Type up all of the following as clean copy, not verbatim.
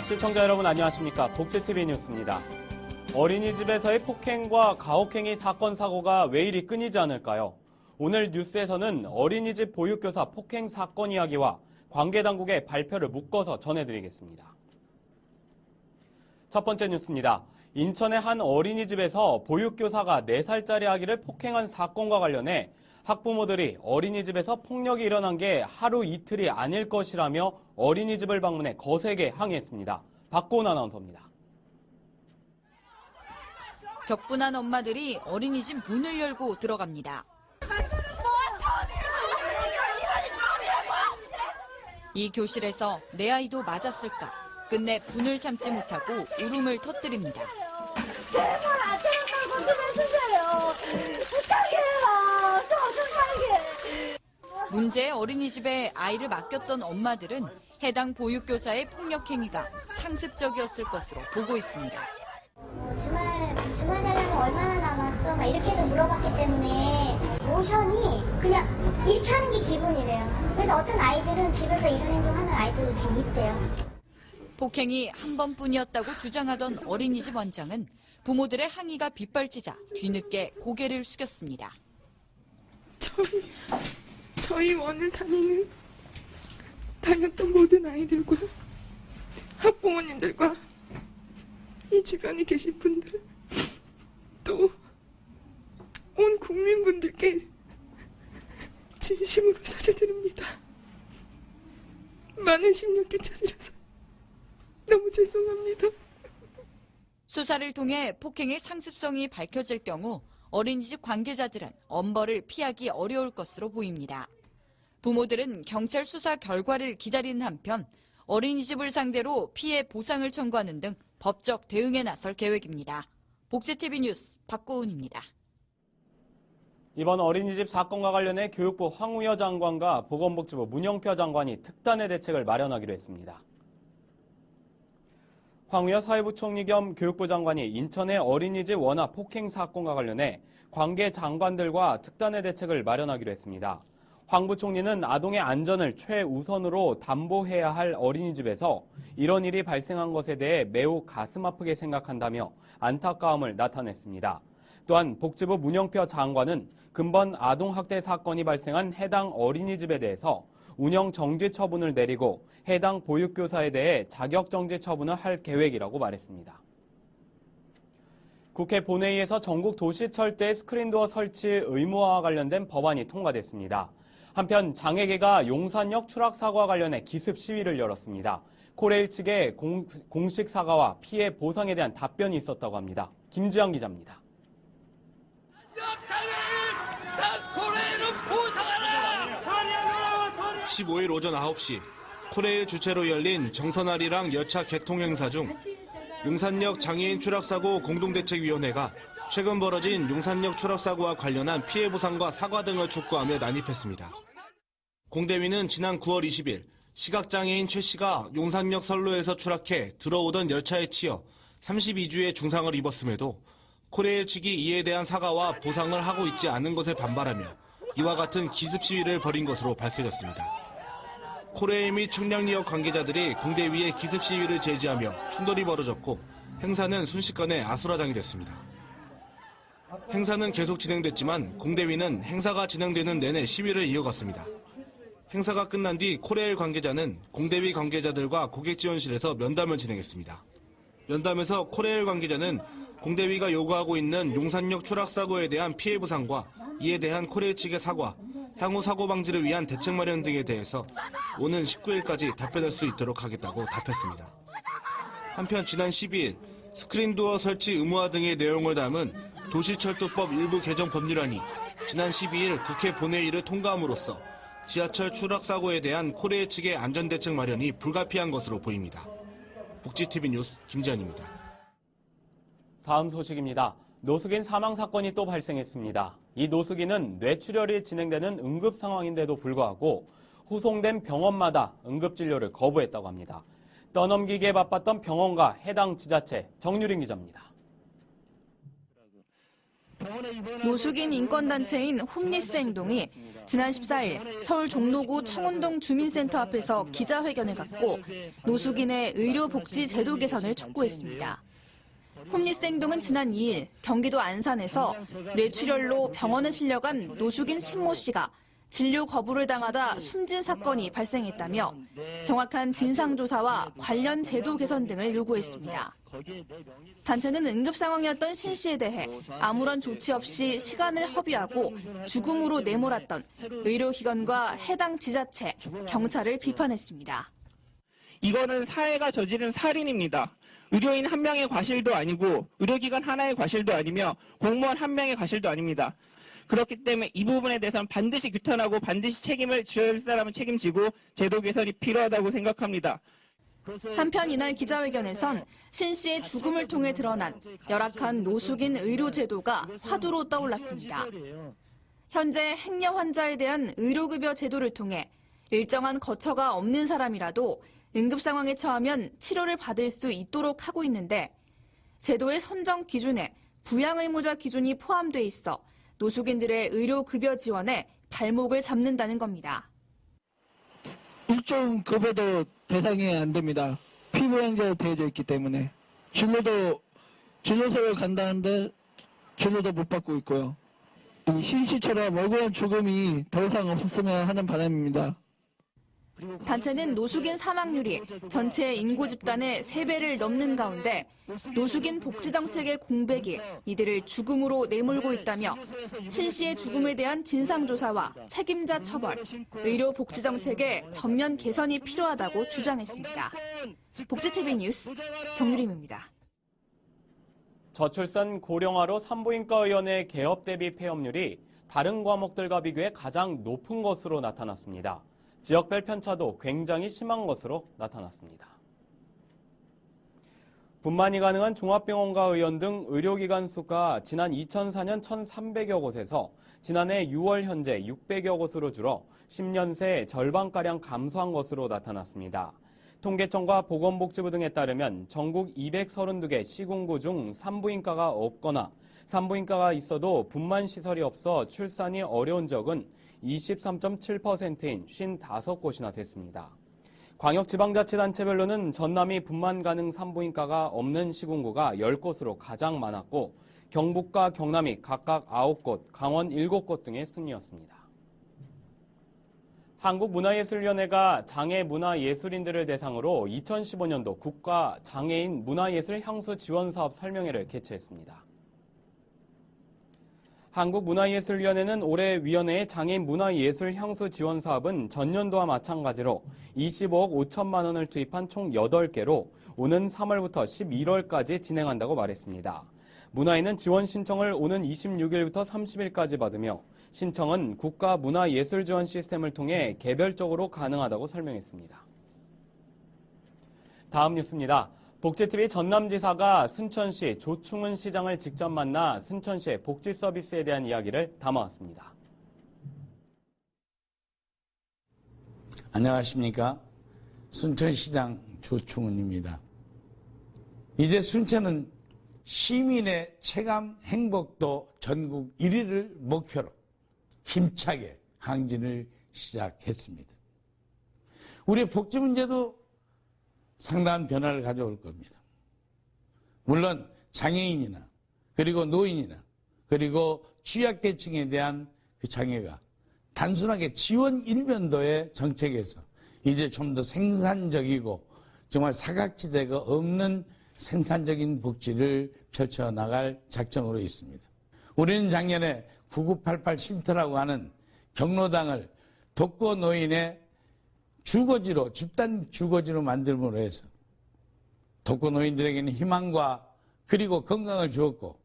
시청자 여러분 안녕하십니까. 복지TV 뉴스입니다. 어린이집에서의 폭행과 가혹행위 사건 사고가 왜 이리 끊이지 않을까요? 오늘 뉴스에서는 어린이집 보육교사 폭행 사건 이야기와 관계당국의 발표를 묶어서 전해드리겠습니다. 첫 번째 뉴스입니다. 인천의 한 어린이집에서 보육교사가 4살짜리 아기를 폭행한 사건과 관련해 학부모들이 어린이집에서 폭력이 일어난 게 하루 이틀이 아닐 것이라며 어린이집을 방문해 거세게 항의했습니다. 박고은 아나운서입니다. 격분한 엄마들이 어린이집 문을 열고 들어갑니다. 이 교실에서 내 아이도 맞았을까? 끝내 분을 참지 못하고 울음을 터뜨립니다. 제발 아들한테 좀 해주세요. 부탁해요. 저 좀 살게. 문제의 어린이집에 아이를 맡겼던 엄마들은 해당 보육교사의 폭력 행위가 상습적이었을 것으로 보고 있습니다. 주말 달라면 얼마나 남았어? 막 이렇게도 물어봤기 때문에 모션이 그냥 이렇게 하는 게 기본이래요. 그래서 어떤 아이들은 집에서 이런 행동하는 아이들도 지금 있대요. 폭행이 한 번뿐이었다고 주장하던 어린이집 원장은 부모들의 항의가 빗발치자 뒤늦게 고개를 숙였습니다. 저희 원을 다녔던 모든 아이들과 학부모님들과 이 주변에 계신 분들 또 온 국민분들께 진심으로 사죄드립니다. 많은 심력 끼쳐드려서 너무 죄송합니다. 수사를 통해 폭행의 상습성이 밝혀질 경우 어린이집 관계자들은 엄벌을 피하기 어려울 것으로 보입니다. 부모들은 경찰 수사 결과를 기다리는 한편 어린이집을 상대로 피해 보상을 청구하는 등 법적 대응에 나설 계획입니다. 복지TV 뉴스 박고은입니다. 이번 어린이집 사건과 관련해 교육부 황우여 장관과 보건복지부 문영표 장관이 특단의 대책을 마련하기로 했습니다. 황우여 사회부총리 겸 교육부 장관이 인천의 어린이집 원화 폭행 사건과 관련해 관계 장관들과 특단의 대책을 마련하기로 했습니다. 황 부총리는 아동의 안전을 최우선으로 담보해야 할 어린이집에서 이런 일이 발생한 것에 대해 매우 가슴 아프게 생각한다며 안타까움을 나타냈습니다. 또한 복지부 문영표 장관은 근본 아동학대 사건이 발생한 해당 어린이집에 대해서 운영 정지 처분을 내리고 해당 보육교사에 대해 자격 정지 처분을 할 계획이라고 말했습니다. 국회 본회의에서 전국 도시철도의 스크린도어 설치 의무화와 관련된 법안이 통과됐습니다. 한편 장애계가 용산역 추락 사고와 관련해 기습 시위를 열었습니다. 코레일 측의 공식 사과와 피해 보상에 대한 답변이 있었다고 합니다. 김지영 기자입니다. 15일 오전 9시 코레일 주최로 열린 정선아리랑 열차 개통 행사 중 용산역 장애인 추락사고 공동대책위원회가 최근 벌어진 용산역 추락사고와 관련한 피해 보상과 사과 등을 촉구하며 난입했습니다. 공대위는 지난 9월 20일 시각장애인 최 씨가 용산역 선로에서 추락해 들어오던 열차에 치여 32주의 중상을 입었음에도 코레일 측이 이에 대한 사과와 보상을 하고 있지 않은 것에 반발하며 이와 같은 기습 시위를 벌인 것으로 밝혀졌습니다. 코레일 및 청량리역 관계자들이 공대위의 기습 시위를 제지하며 충돌이 벌어졌고 행사는 순식간에 아수라장이 됐습니다. 행사는 계속 진행됐지만 공대위는 행사가 진행되는 내내 시위를 이어갔습니다. 행사가 끝난 뒤 코레일 관계자는 공대위 관계자들과 고객지원실에서 면담을 진행했습니다. 면담에서 코레일 관계자는 공대위가 요구하고 있는 용산역 추락사고에 대한 피해 보상과 이에 대한 코레일 측의 사과, 향후 사고 방지를 위한 대책 마련 등에 대해서 오는 19일까지 답변할 수 있도록 하겠다고 답했습니다. 한편 지난 12일 스크린도어 설치 의무화 등의 내용을 담은 도시철도법 일부 개정 법률안이 지난 12일 국회 본회의를 통과함으로써 지하철 추락사고에 대한 코레일 측의 안전대책 마련이 불가피한 것으로 보입니다. 복지TV 뉴스 김지현입니다. 다음 소식입니다. 노숙인 사망 사건이 또 발생했습니다. 이 노숙인은 뇌출혈이 진행되는 응급 상황인데도 불구하고 후송된 병원마다 응급진료를 거부했다고 합니다. 떠넘기기에 바빴던 병원과 해당 지자체, 정유린 기자입니다. 노숙인 인권단체인 홈리스 행동이 지난 14일 서울 종로구 청운동 주민센터 앞에서 기자회견을 갖고 노숙인의 의료복지 제도 개선을 촉구했습니다. 홈리스 행동은 지난 2일 경기도 안산에서 뇌출혈로 병원에 실려간 노숙인 신모 씨가 진료 거부를 당하다 숨진 사건이 발생했다며 정확한 진상조사와 관련 제도 개선 등을 요구했습니다. 단체는 응급 상황이었던 신 씨에 대해 아무런 조치 없이 시간을 허비하고 죽음으로 내몰았던 의료기관과 해당 지자체, 경찰을 비판했습니다. 이거는 사회가 저지른 살인입니다. 의료인 한 명의 과실도 아니고 의료기관 하나의 과실도 아니며 공무원 한 명의 과실도 아닙니다. 그렇기 때문에 이 부분에 대해서는 반드시 규탄하고 반드시 책임을 져야 할 사람은 책임지고 제도 개선이 필요하다고 생각합니다. 한편 이날 기자회견에선 신 씨의 죽음을 통해 드러난 열악한 노숙인 의료 제도가 화두로 떠올랐습니다. 현재 행여 환자에 대한 의료급여 제도를 통해 일정한 거처가 없는 사람이라도 응급 상황에 처하면 치료를 받을 수 있도록 하고 있는데 제도의 선정 기준에 부양의무자 기준이 포함돼 있어 노숙인들의 의료급여 지원에 발목을 잡는다는 겁니다. 일종 급여도 대상이 안 됩니다. 피부양자로 되어져 있기 때문에 진료소를 간다는데 진료도 못 받고 있고요. 이 신 씨처럼 억울한 죽음이 더 이상 없었으면 하는 바람입니다. 단체는 노숙인 사망률이 전체 인구 집단의 3배를 넘는 가운데 노숙인 복지정책의 공백이 이들을 죽음으로 내몰고 있다며 신 씨의 죽음에 대한 진상조사와 책임자 처벌, 의료복지정책의 전면 개선이 필요하다고 주장했습니다. 복지TV 뉴스 정유림입니다. 저출산 고령화로 산부인과의원의 개업 대비 폐업률이 다른 과목들과 비교해 가장 높은 것으로 나타났습니다. 지역별 편차도 굉장히 심한 것으로 나타났습니다. 분만이 가능한 종합병원과 의원 등 의료기관 수가 지난 2004년 1,300여 곳에서 지난해 6월 현재 600여 곳으로 줄어 10년 새 절반가량 감소한 것으로 나타났습니다. 통계청과 보건복지부 등에 따르면 전국 232개 시군구 중 산부인과가 없거나 산부인과가 있어도 분만시설이 없어 출산이 어려운 지역은 23.7%인 55곳이나 됐습니다. 광역지방자치단체별로는 전남이 분만 가능 산부인과가 없는 시군구가 10곳으로 가장 많았고 경북과 경남이 각각 9곳, 강원 7곳 등의 순이었습니다. 한국문화예술위원회가 장애문화예술인들을 대상으로 2015년도 국가 장애인 문화예술 향수 지원 사업 설명회를 개최했습니다. 한국문화예술위원회는 올해 위원회의 장애인 문화예술 향수 지원 사업은 전년도와 마찬가지로 25억 5천만 원을 투입한 총 8개로 오는 3월부터 11월까지 진행한다고 말했습니다. 문화인은 지원 신청을 오는 26일부터 30일까지 받으며 신청은 국가문화예술지원 시스템을 통해 개별적으로 가능하다고 설명했습니다. 다음 뉴스입니다. 복지TV 전남지사가 순천시 조충은 시장을 직접 만나 순천시의 복지 서비스에 대한 이야기를 담아왔습니다. 안녕하십니까. 순천시장 조충은입니다. 이제 순천은 시민의 체감 행복도 전국 1위를 목표로 힘차게 항진을 시작했습니다. 우리의 복지 문제도 상당한 변화를 가져올 겁니다. 물론 장애인이나 그리고 노인이나 그리고 취약계층에 대한 그 장애가 단순하게 지원 일변도의 정책에서 이제 좀 더 생산적이고 정말 사각지대가 없는 생산적인 복지를 펼쳐나갈 작정으로 있습니다. 우리는 작년에 9988 쉼터라고 하는 경로당을 독거노인의 주거지로, 집단 주거지로 만들므로 해서 독거노인들에게는 희망과 그리고 건강을 주었고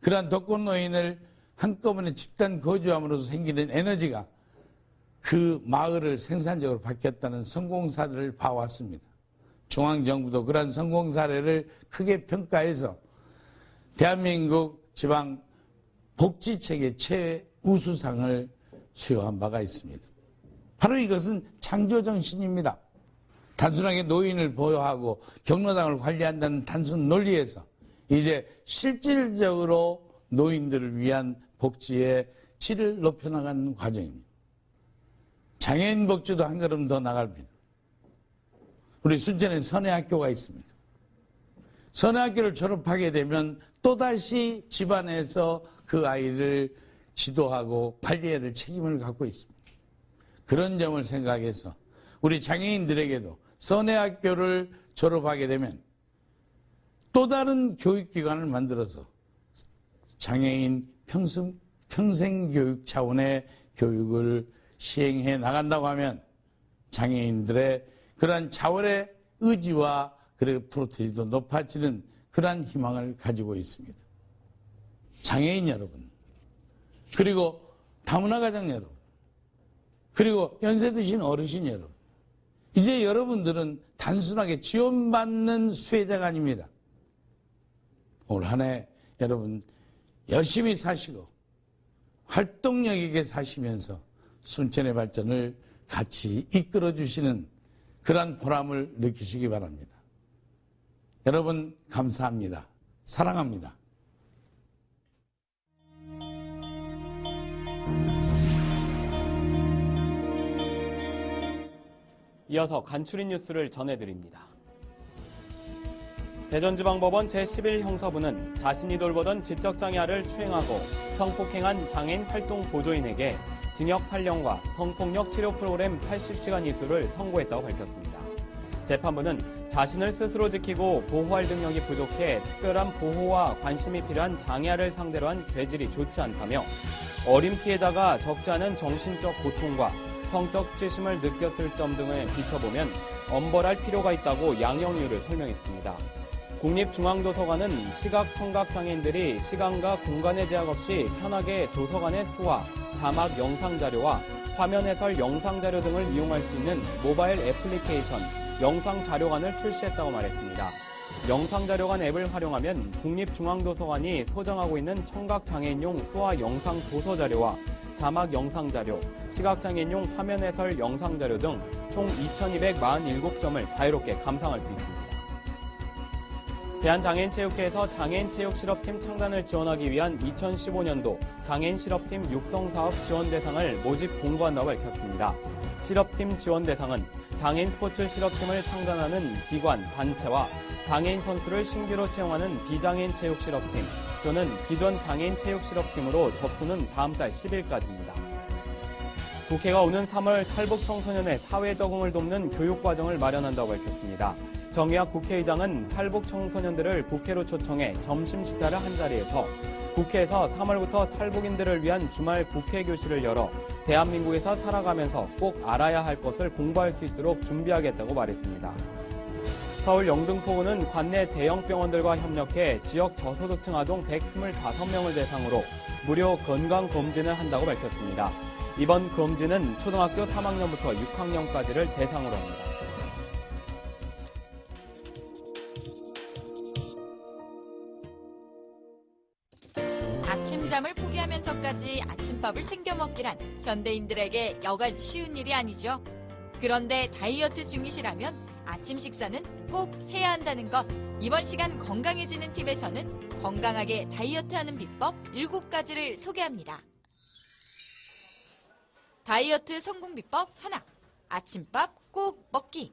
그러한 독거노인을 한꺼번에 집단 거주함으로써 생기는 에너지가 그 마을을 생산적으로 바뀌었다는 성공 사례를 봐왔습니다. 중앙정부도 그러한 성공 사례를 크게 평가해서 대한민국 지방 복지체계 최우수상을 수여한 바가 있습니다. 바로 이것은 창조정신입니다. 단순하게 노인을 보호하고 경로당을 관리한다는 단순 논리에서 이제 실질적으로 노인들을 위한 복지의 질을 높여나가는 과정입니다. 장애인 복지도 한 걸음 더 나갑니다. 우리 순천에 선해학교가 있습니다. 선해학교를 졸업하게 되면 또다시 집안에서 그 아이를 지도하고 관리해야 될 책임을 갖고 있습니다. 그런 점을 생각해서 우리 장애인들에게도 선해학교를 졸업하게 되면 또 다른 교육기관을 만들어서 장애인 평생교육 차원의 교육을 시행해 나간다고 하면 장애인들의 그러한 자원의 의지와 그리고 프로테이도 높아지는 그러한 희망을 가지고 있습니다. 장애인 여러분, 그리고 다문화 가정 여러분, 그리고 연세 드신 어르신 여러분, 이제 여러분들은 단순하게 지원받는 수혜자가 아닙니다. 올 한 해 여러분 열심히 사시고 활동력 있게 사시면서 순천의 발전을 같이 이끌어 주시는 그러한 보람을 느끼시기 바랍니다. 여러분 감사합니다. 사랑합니다. 이어서 간추린 뉴스를 전해드립니다. 대전지방법원 제11형사부는 자신이 돌보던 지적장애아를 추행하고 성폭행한 장애인 활동보조인에게 징역 8년과 성폭력 치료 프로그램 80시간 이수를 선고했다고 밝혔습니다. 재판부는 자신을 스스로 지키고 보호할 능력이 부족해 특별한 보호와 관심이 필요한 장애아를 상대로 한 죄질이 좋지 않다며 어린 피해자가 적지 않은 정신적 고통과 성적 수치심을 느꼈을 점 등을 비춰보면 엄벌할 필요가 있다고 양형 이유를 설명했습니다. 국립중앙도서관은 시각, 청각 장애인들이 시간과 공간의 제약 없이 편하게 도서관의 수화, 자막 영상 자료와 화면 해설 영상 자료 등을 이용할 수 있는 모바일 애플리케이션 영상 자료관을 출시했다고 말했습니다. 영상 자료관 앱을 활용하면 국립중앙도서관이 소정하고 있는 청각 장애인용 수화 영상 도서 자료와 자막 영상 자료, 시각장애인용 화면 해설 영상 자료 등 총 2,247점을 자유롭게 감상할 수 있습니다. 대한장애인체육회에서 장애인체육실업팀 창단을 지원하기 위한 2015년도 장애인실업팀 육성사업 지원 대상을 모집 공고한다고 밝혔습니다. 실업팀 지원 대상은 장애인 스포츠 실업팀을 창단하는 기관, 단체와 장애인 선수를 신규로 채용하는 비장애인 체육실업팀 또는 기존 장애인 체육실업팀으로 접수는 다음 달 10일까지입니다. 국회가 오는 3월 탈북 청소년의 사회 적응을 돕는 교육과정을 마련한다고 밝혔습니다. 정의학 국회의장은 탈북 청소년들을 국회로 초청해 점심 식사를 한 자리에서 국회에서 3월부터 탈북인들을 위한 주말 국회 교실을 열어 대한민국에서 살아가면서 꼭 알아야 할 것을 공부할 수 있도록 준비하겠다고 말했습니다. 서울 영등포구는 관내 대형 병원들과 협력해 지역 저소득층 아동 125명을 대상으로 무료 건강검진을 한다고 밝혔습니다. 이번 검진은 초등학교 3학년부터 6학년까지를 대상으로 합니다. 아침잠을 포기하면서까지 아침밥을 챙겨 먹기란 현대인들에게 여간 쉬운 일이 아니죠. 그런데 다이어트 중이시라면 아침 식사는 꼭 해야 한다는 것. 이번 시간 건강해지는 팁에서는 건강하게 다이어트하는 비법 7가지를 소개합니다. 다이어트 성공 비법 하나. 아침밥 꼭 먹기.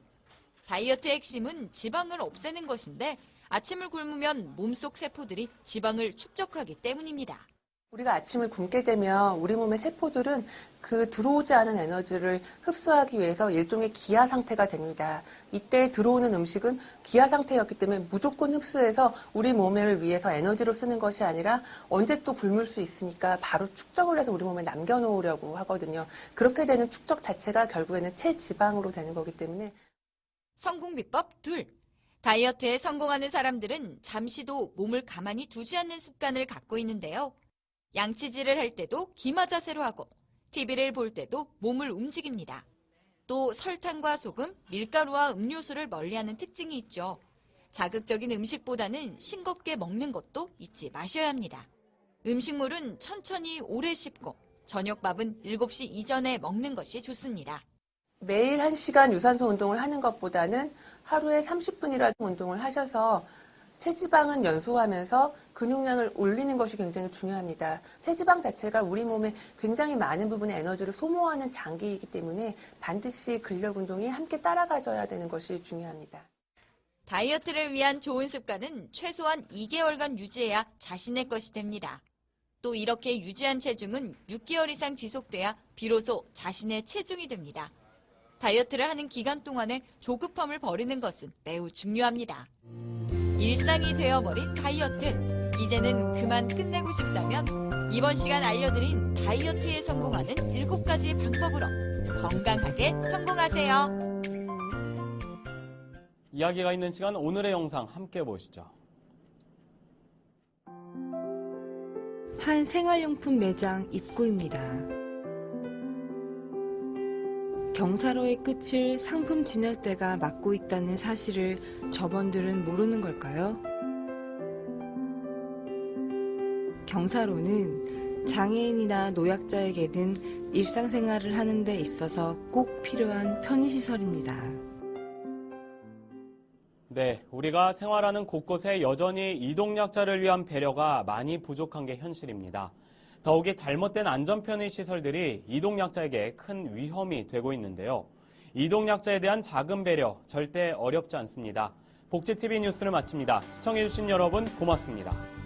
다이어트의 핵심은 지방을 없애는 것인데 아침을 굶으면 몸속 세포들이 지방을 축적하기 때문입니다. 우리가 아침을 굶게 되면 우리 몸의 세포들은 그 들어오지 않은 에너지를 흡수하기 위해서 일종의 기아 상태가 됩니다. 이때 들어오는 음식은 기아 상태였기 때문에 무조건 흡수해서 우리 몸을 위해서 에너지로 쓰는 것이 아니라 언제 또 굶을 수 있으니까 바로 축적을 해서 우리 몸에 남겨놓으려고 하거든요. 그렇게 되는 축적 자체가 결국에는 체지방으로 되는 거기 때문에. 성공 비법 둘. 다이어트에 성공하는 사람들은 잠시도 몸을 가만히 두지 않는 습관을 갖고 있는데요. 양치질을 할 때도 기마 자세로 하고 TV를 볼 때도 몸을 움직입니다. 또 설탕과 소금, 밀가루와 음료수를 멀리하는 특징이 있죠. 자극적인 음식보다는 싱겁게 먹는 것도 잊지 마셔야 합니다. 음식물은 천천히 오래 씹고 저녁밥은 7시 이전에 먹는 것이 좋습니다. 매일 1시간 유산소 운동을 하는 것보다는 하루에 30분이라도 운동을 하셔서 체지방은 연소하면서 근육량을 올리는 것이 굉장히 중요합니다. 체지방 자체가 우리 몸에 굉장히 많은 부분의 에너지를 소모하는 장기이기 때문에 반드시 근력 운동이 함께 따라가줘야 되는 것이 중요합니다. 다이어트를 위한 좋은 습관은 최소한 2개월간 유지해야 자신의 것이 됩니다. 또 이렇게 유지한 체중은 6개월 이상 지속돼야 비로소 자신의 체중이 됩니다. 다이어트를 하는 기간 동안에 조급함을 버리는 것은 매우 중요합니다. 일상이 되어버린 다이어트. 이제는 그만 끝내고 싶다면 이번 시간 알려드린 다이어트에 성공하는 7가지 방법으로 건강하게 성공하세요. 이야기가 있는 시간 오늘의 영상 함께 보시죠. 한 생활용품 매장 입구입니다. 경사로의 끝을 상품 진열대가 막고 있다는 사실을 점원들은 모르는 걸까요? 경사로는 장애인이나 노약자에게는 일상생활을 하는 데 있어서 꼭 필요한 편의시설입니다. 네, 우리가 생활하는 곳곳에 여전히 이동약자를 위한 배려가 많이 부족한 게 현실입니다. 더욱이 잘못된 안전편의 시설들이 이동약자에게 큰 위험이 되고 있는데요. 이동약자에 대한 작은 배려 절대 어렵지 않습니다. 복지TV 뉴스를 마칩니다. 시청해주신 여러분 고맙습니다.